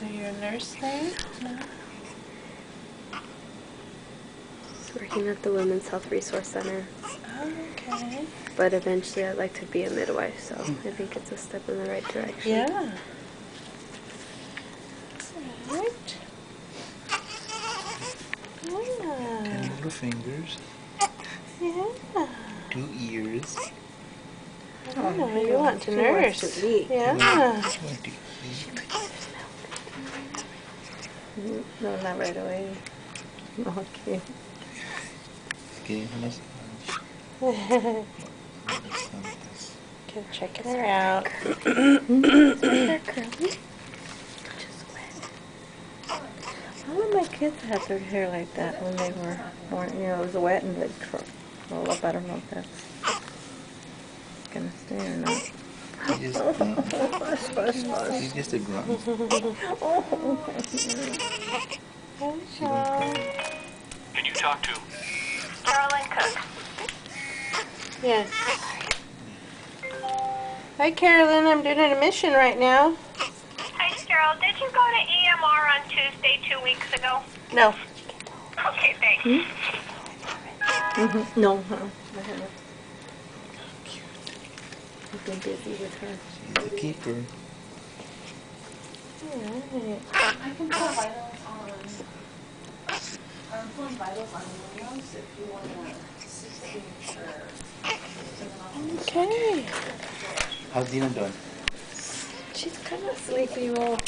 Are you a nurse there? No. Just working at the Women's Health Resource Center. Oh, okay. But eventually I'd like to be a midwife, so I think it's a step in the right direction. Yeah. Right. Yeah. 10 little fingers. Yeah. 2 ears. Oh, you want to She wants nurse. to eat. Yeah. 1, 2, 3. No, not right away. Okay. Okay, honest. Okay, checking her out. Is her hair curly? Just wet. All of my kids had their hair like that when they were born. You know, it was wet and they'd curl up. I don't know if that's gonna stay or not. He's just a grunt. Can you talk to Carolyn Cook. Yes. Hi, Carolyn. I'm doing an admission right now. Hi, Cheryl. Did you go to EMR on Tuesday 2 weeks ago? No. Okay, thanks. No, I haven't. I've been busy with her. She's the keeper. Alright. I can pull vitals on. I'm pulling vitals on Windows if you want to see for. Okay. How's Dina doing? She's kind of sleepy. Well,